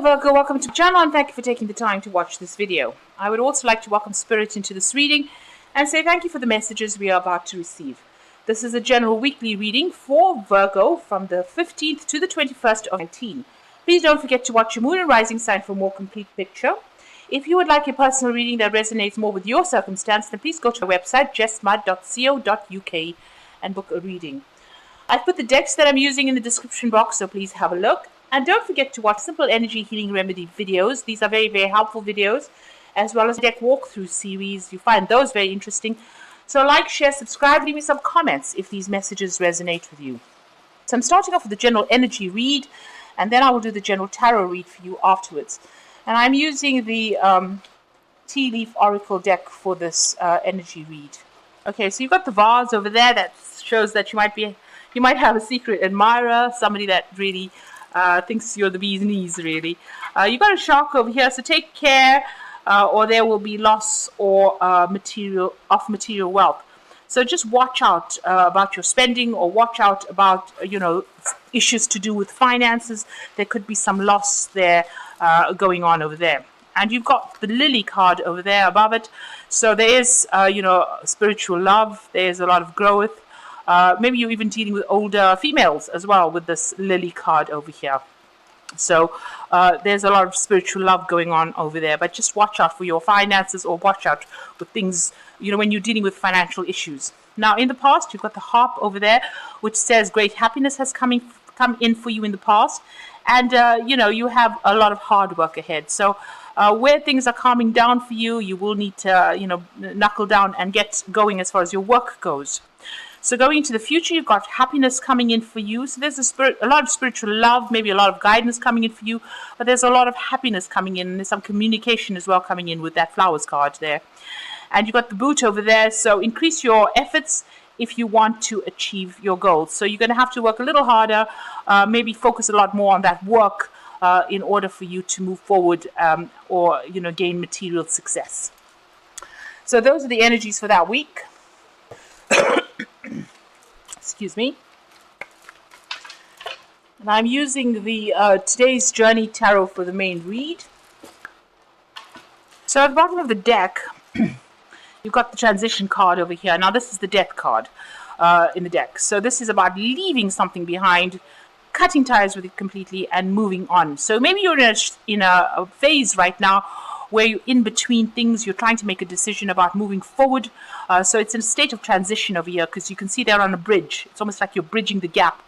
Virgo, welcome to the channel and thank you for taking the time to watch this video. I would also like to welcome Spirit into this reading and say thank you for the messages we are about to receive. This is a general weekly reading for Virgo from the 15th to the 21st of 19. Please don't forget to watch your moon and rising sign for a more complete picture. If you would like a personal reading that resonates more with your circumstance, then please go to our website jessmud.co.uk and book a reading. I've put the decks that I'm using in the description box, so please have a look. And don't forget to watch simple energy healing remedy videos. These are very, very helpful videos, as well as deck walkthrough series. You find those very interesting. So like, share, subscribe, leave me some comments if these messages resonate with you. So I'm starting off with the general energy read, and then I will do the general tarot read for you afterwards. And I'm using the Tea Leaf Oracle deck for this energy read. Okay, so you've got the vase over there that shows that you might have a secret admirer, somebody that really thinks you're the bee's knees, really. You've got a shark over here, so take care, or there will be loss or material wealth. So just watch out about your spending, or watch out about issues to do with finances. There could be some loss there going on over there. And you've got the lily card over there above it. So there is spiritual love. There's a lot of growth. Maybe you're even dealing with older females as well with this lily card over here. So there's a lot of spiritual love going on over there. But just watch out for your finances, or watch out with things, when you're dealing with financial issues. Now, in the past, you've got the harp over there, which says great happiness has come in for you in the past. And, you have a lot of hard work ahead. So where things are calming down for you, you will need to, knuckle down and get going as far as your work goes. So going into the future, you've got happiness coming in for you. So there's a lot of spiritual love, maybe a lot of guidance coming in for you, but there's a lot of happiness coming in, and there's some communication as well coming in with that flowers card there. And you've got the boot over there, so increase your efforts if you want to achieve your goals. So you're going to have to work a little harder, maybe focus a lot more on that work in order for you to move forward or gain material success. So those are the energies for that week. Excuse me. And I'm using the Today's Journey Tarot for the main read. So at the bottom of the deck, you've got the transition card over here. Now this is the death card in the deck. So this is about leaving something behind, cutting ties with it completely, and moving on. So maybe you're in a phase right now where you're in between things, you're trying to make a decision about moving forward. So it's in a state of transition over here, because you can see they're on a bridge. It's almost like you're bridging the gap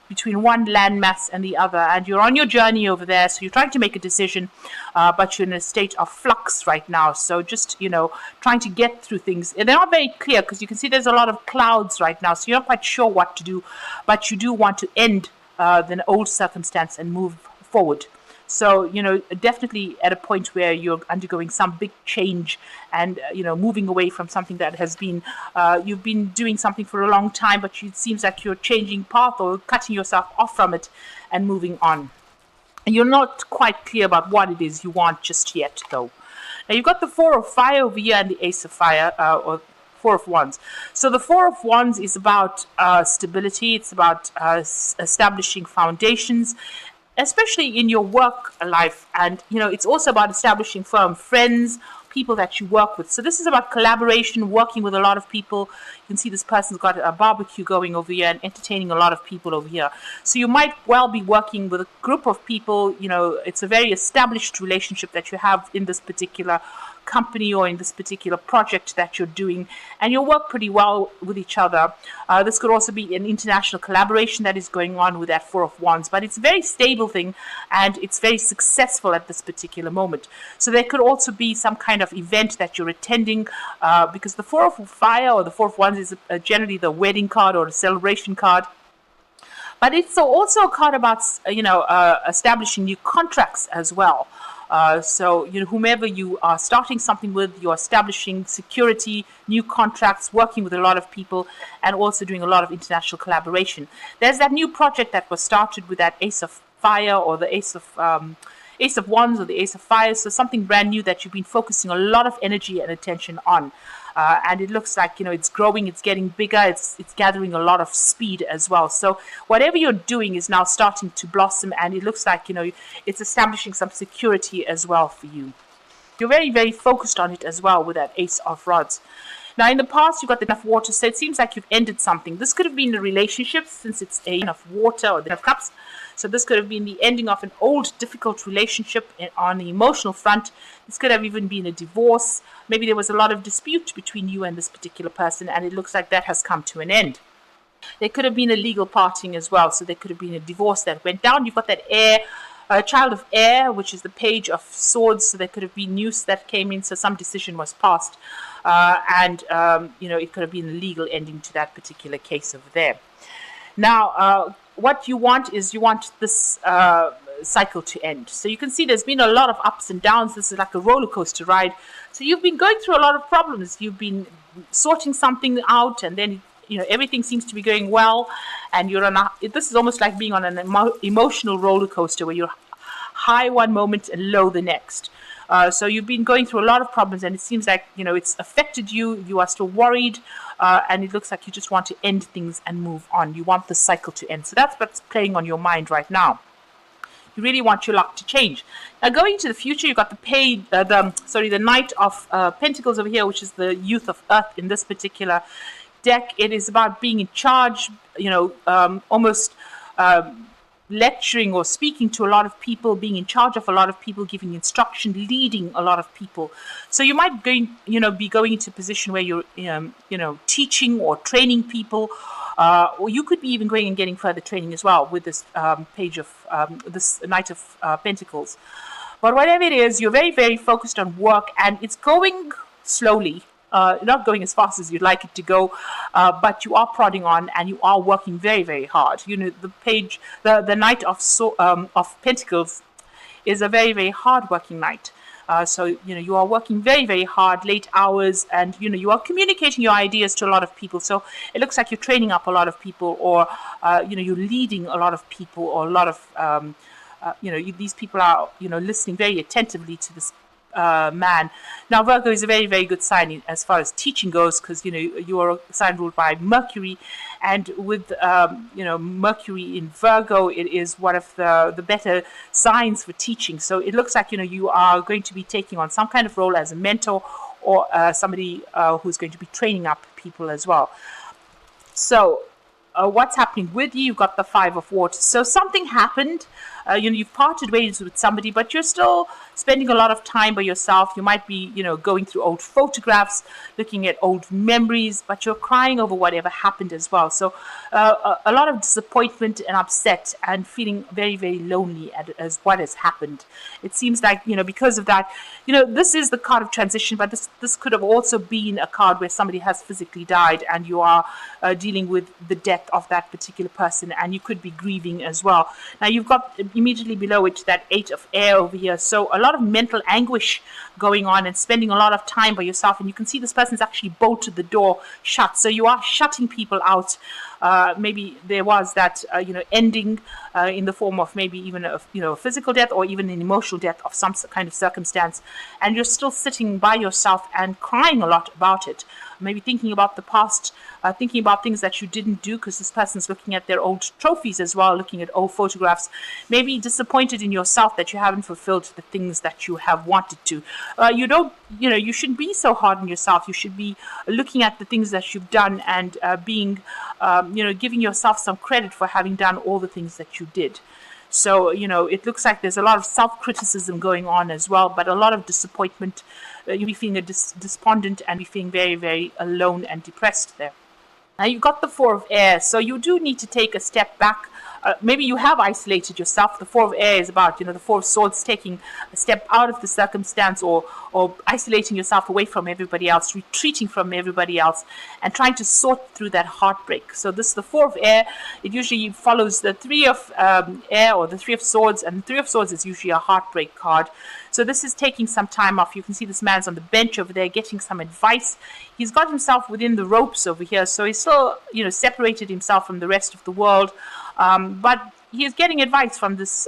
between one landmass and the other, and you're on your journey over there. So you're trying to make a decision, but you're in a state of flux right now. So just, trying to get through things. And they're not very clear, because you can see there's a lot of clouds right now. So you're not quite sure what to do, but you do want to end the old circumstance and move forward. So, definitely at a point where you're undergoing some big change and, moving away from something that has been, you've been doing something for a long time, but it seems like you're changing path or cutting yourself off from it and moving on. And you're not quite clear about what it is you want just yet, though. Now, you've got the Four of Fire over here and the Ace of Fire, or Four of Wands. So the Four of Wands is about stability. It's about establishing foundations, especially in your work life. And, it's also about establishing firm friends, people that you work with. So this is about collaboration, working with a lot of people. You can see this person's got a barbecue going over here and entertaining a lot of people over here. So you might well be working with a group of people. It's a very established relationship that you have in this particular company or in this particular project that you're doing, and you'll work pretty well with each other. This could also be an international collaboration that is going on with that Four of Wands, but it's a very stable thing and it's very successful at this particular moment. So there could also be some kind of event that you're attending, because the Four of Fire or the Four of Wands is generally the wedding card or the celebration card. But it's also a card about establishing new contracts as well. So, whomever you are starting something with, you're establishing security, new contracts, working with a lot of people, and also doing a lot of international collaboration. There's that new project that was started with that Ace of Fire or the Ace of Wands or the Ace of Fire. So something brand new that you've been focusing a lot of energy and attention on. and it looks like, it's growing, it's getting bigger, it's gathering a lot of speed as well. So whatever you're doing is now starting to blossom, and it looks like, it's establishing some security as well for you. You're very, very focused on it as well with that Ace of Rods. Now, in the past, you got enough water, so it seems like you've ended something. This could have been a relationship, since it's enough water or the Ten of Cups. So this could have been the ending of an old, difficult relationship on the emotional front. This could have even been a divorce. Maybe there was a lot of dispute between you and this particular person, and it looks like that has come to an end. There could have been a legal parting as well, so there could have been a divorce that went down. You've got that air, child of air, which is the Page of Swords, so there could have been news that came in, so some decision was passed. And it could have been a legal ending to that particular case over there. Now, what you want this cycle to end. So you can see there's been a lot of ups and downs. This is like a roller coaster ride. So you've been going through a lot of problems. You've been sorting something out, and then everything seems to be going well, and you're on this is almost like being on an emotional roller coaster where you're high one moment and low the next. So you've been going through a lot of problems, and it seems like, it's affected you. You are still worried, and it looks like you just want to end things and move on. You want the cycle to end. So that's what's playing on your mind right now. You really want your luck to change. Now, going into the future, you've got the Knight of Pentacles over here, which is the Youth of Earth in this particular deck. It is about being in charge, almost lecturing or speaking to a lot of people, being in charge of a lot of people, giving instruction, leading a lot of people. So you might be going into a position where you're, teaching or training people, or you could be even going and getting further training as well with this this Knight of Pentacles. But whatever it is, you're very, very focused on work, and it's going slowly. Not going as fast as you'd like it to go, but you are prodding on, and you are working very, very hard. The Knight of Pentacles is a very, very hard-working knight. So you are working very, very hard, late hours, and you are communicating your ideas to a lot of people. So it looks like you're training up a lot of people, or you're leading a lot of people, or a lot of these people are listening very attentively to this man. Now, Virgo is a very, very good sign as far as teaching goes, because you are a sign ruled by Mercury, and with Mercury in Virgo, it is one of the better signs for teaching. So it looks like you are going to be taking on some kind of role as a mentor, or somebody who's going to be training up people as well. So what's happening with you? You've got the Five of Wands. So something happened. You've parted ways with somebody, but you're still spending a lot of time by yourself. You might be, going through old photographs, looking at old memories, but you're crying over whatever happened as well. So a lot of disappointment and upset, and feeling very, very lonely as what has happened. It seems like, because of that, this is the card of transition, but this could have also been a card where somebody has physically died, and you are dealing with the death of that particular person, and you could be grieving as well. Now, you've got immediately below it that Eight of Air over here, so a lot of mental anguish going on, and spending a lot of time by yourself, and you can see this person's actually bolted the door shut, so you are shutting people out. Maybe there was that ending in the form of maybe even a physical death, or even an emotional death of some kind of circumstance, and you're still sitting by yourself and crying a lot about it. Maybe thinking about the past, thinking about things that you didn't do, because this person's looking at their old trophies as well, looking at old photographs, maybe disappointed in yourself that you haven't fulfilled the things that you have wanted to. You shouldn't be so hard on yourself. You should be looking at the things that you've done, and giving yourself some credit for having done all the things that you did. So, it looks like there's a lot of self-criticism going on as well, but a lot of disappointment. You'll be feeling despondent, and be feeling very, very alone and depressed there. Now, you've got the Four of Air, so you do need to take a step back. Maybe you have isolated yourself. The Four of Air is about, the Four of Swords, taking a step out of the circumstance, or isolating yourself away from everybody else, retreating from everybody else, and trying to sort through that heartbreak. So this is the Four of Air. It usually follows the Three of Air, or the Three of Swords, and the Three of Swords is usually a heartbreak card. So this is taking some time off. You can see this man's on the bench over there getting some advice. He's got himself within the ropes over here, so he's still, separated himself from the rest of the world. But he is getting advice from this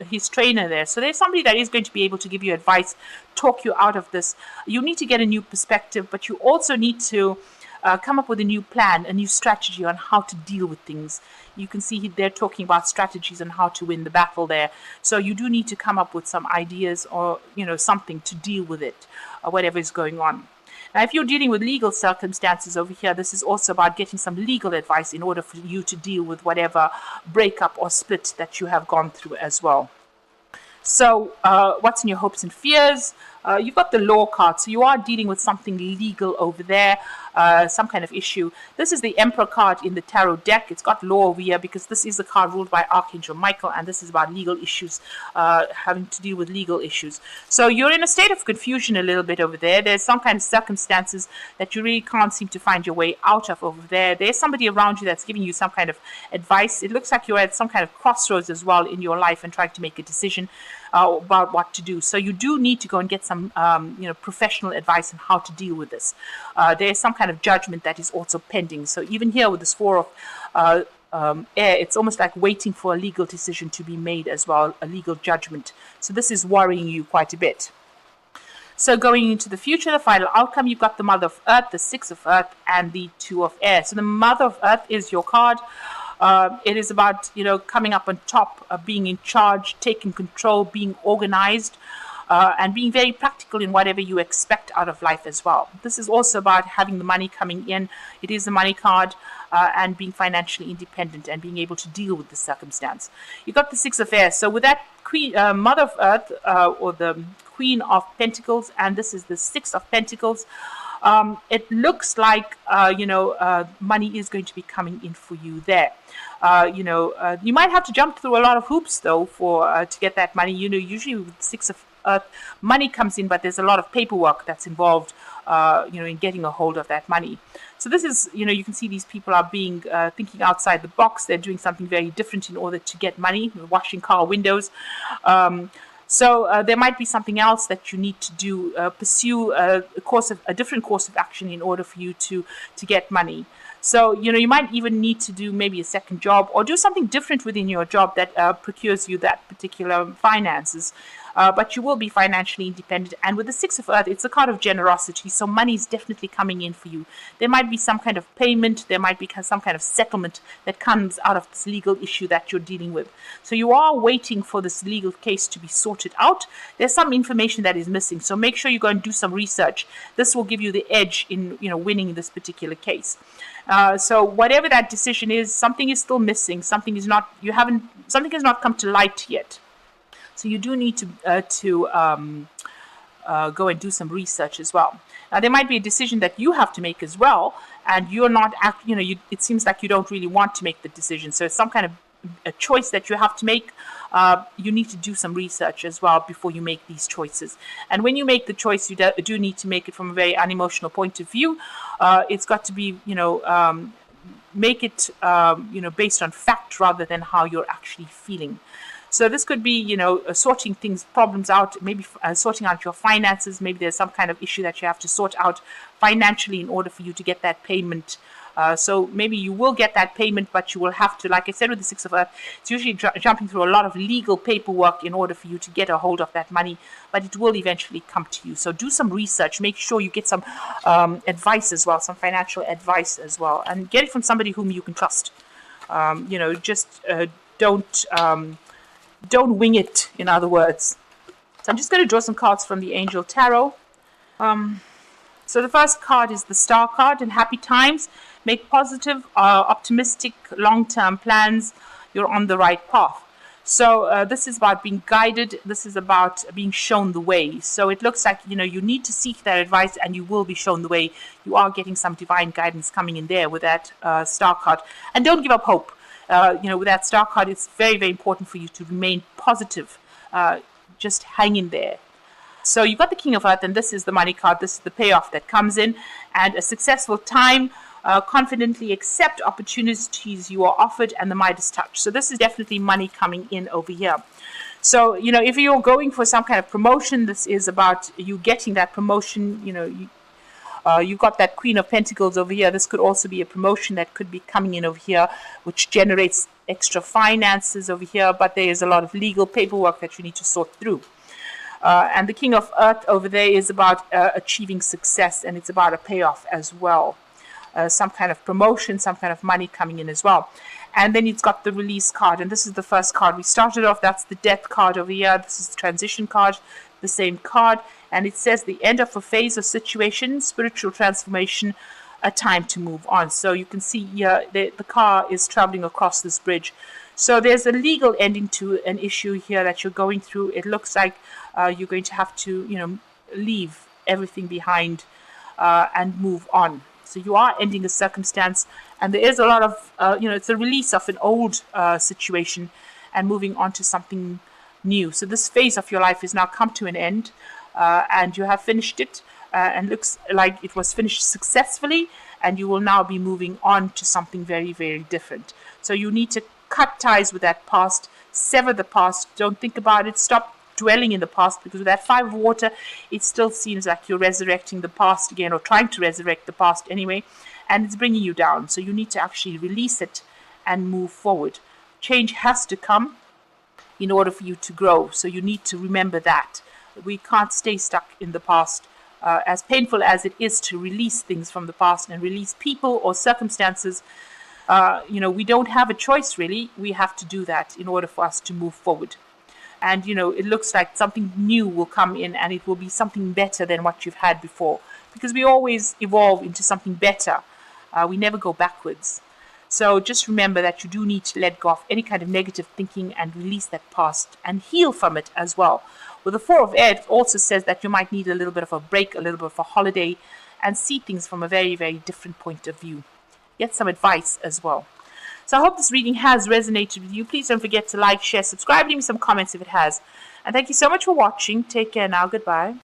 his trainer there. So there's somebody that is going to be able to give you advice, talk you out of this. You need to get a new perspective, but you also need to come up with a new plan, a new strategy on how to deal with things. You can see they're talking about strategies on how to win the battle there. So you do need to come up with some ideas or, something to deal with it, whatever is going on. Now, if you're dealing with legal circumstances over here, this is also about getting some legal advice in order for you to deal with whatever breakup or split that you have gone through as well. So what's in your hopes and fears? You've got the law card, so you are dealing with something legal over there, some kind of issue. This is the Emperor card in the tarot deck. It's got law over here because this is the card ruled by Archangel Michael, and this is about legal issues, having to deal with legal issues. So you're in a state of confusion a little bit over there. There's some kind of circumstances that you really can't seem to find your way out of over there. There's somebody around you that's giving you some kind of advice. It looks like you're at some kind of crossroads as well in your life and trying to make a decision about what to do. So you do need to go and get some professional advice on how to deal with this. There is some kind of judgment that is also pending. So even here with this Four of Air, it's almost like waiting for a legal decision to be made as well, a legal judgment. So this is worrying you quite a bit. So going into the future, the final outcome, you've got the Mother of Earth, the Six of Earth, and the Two of Air. So the Mother of Earth is your card. It is about, coming up on top, being in charge, taking control, being organized, and being very practical in whatever you expect out of life as well. This is also about having the money coming in. It is the money card, and being financially independent and being able to deal with the circumstance. You got the Six of Air. So with that Queen, Mother of Earth, or the Queen of Pentacles, and this is the Six of Pentacles. It looks like, money is going to be coming in for you there. You might have to jump through a lot of hoops, though, to get that money. Usually with Six of Earth, money comes in, but there's a lot of paperwork that's involved, in getting a hold of that money. So this is, you can see these people are thinking outside the box. They're doing something very different in order to get money, washing car windows. So there might be something else that you need to do, pursue a different course of action in order for you to get money. So, you might even need to do maybe a second job or do something different within your job that procures you that particular finances. But you will be financially independent. And with the Six of Earth, it's a card of generosity. So money is definitely coming in for you. There might be some kind of payment. There might be some kind of settlement that comes out of this legal issue that you're dealing with. So you are waiting for this legal case to be sorted out. There's some information that is missing. So make sure you go and do some research. This will give you the edge in, winning this particular case. So whatever that decision is, something is still missing. Something has not come to light yet. So you do need to go and do some research as well. Now there might be a decision that you have to make as well, and you're not, it seems like you don't really want to make the decision. So it's some kind of a choice that you have to make. You need to do some research as well before you make these choices. And when you make the choice, you do need to make it from a very unemotional point of view. It's got to be, make it, based on fact rather than how you're actually feeling. So this could be, sorting problems out, maybe sorting out your finances. Maybe there's some kind of issue that you have to sort out financially in order for you to get that payment. So maybe you will get that payment, but you will have to, like I said, with the Six of Earth, it's usually jumping through a lot of legal paperwork in order for you to get a hold of that money, but it will eventually come to you. So do some research, make sure you get some advice as well, some financial advice as well, and get it from somebody whom you can trust. Don't wing it, in other words. So I'm just going to draw some cards from the Angel Tarot. So the first card is the Star card, and happy times. Make positive, optimistic, long-term plans. You're on the right path. So this is about being guided. This is about being shown the way. So it looks like, you need to seek that advice and you will be shown the way. You are getting some divine guidance coming in there with that Star card. And don't give up hope. With that Star card, it's very, very important for you to remain positive. Just hang in there. So you've got the King of Earth, and this is the money card. This is the payoff that comes in, and a successful time. Confidently accept opportunities you are offered, and the Midas touch. So this is definitely money coming in over here. So, if you're going for some kind of promotion, this is about you getting that promotion. You've got that Queen of Pentacles over here. This could also be a promotion that could be coming in over here, which generates extra finances over here, but there is a lot of legal paperwork that you need to sort through. And the King of Earth over there is about achieving success, and it's about a payoff as well. Some kind of promotion, some kind of money coming in as well. And then it's got the Release card, and this is the first card we started off. That's the Death card over here. This is the Transition card, the same card. And it says the end of a phase or situation, spiritual transformation, a time to move on. So you can see here the car is traveling across this bridge. So there's a legal ending to an issue here that you're going through. It looks like you're going to have to, leave everything behind and move on. So you are ending a circumstance, and there is a lot of, it's a release of an old situation and moving on to something new. So this phase of your life has now come to an end, and you have finished it, and looks like it was finished successfully, and you will now be moving on to something very, very different. So you need to cut ties with that past, sever the past, don't think about it, stop dwelling in the past, because with that Five of Water, it still seems like you're resurrecting the past again, or trying to resurrect the past anyway, and it's bringing you down. So you need to actually release it and move forward. Change has to come in order for you to grow, so you need to remember that. We can't stay stuck in the past. As painful as it is to release things from the past and release people or circumstances, we don't have a choice really. We have to do that in order for us to move forward. And, it looks like something new will come in, and it will be something better than what you've had before. Because we always evolve into something better. We never go backwards. So just remember that you do need to let go of any kind of negative thinking and release that past and heal from it as well. With the Four of Air, it also says that you might need a little bit of a break, a little bit of a holiday, and see things from a very, very different point of view. Get some advice as well. So I hope this reading has resonated with you. Please don't forget to like, share, subscribe, leave me some comments if it has. And thank you so much for watching. Take care now. Goodbye.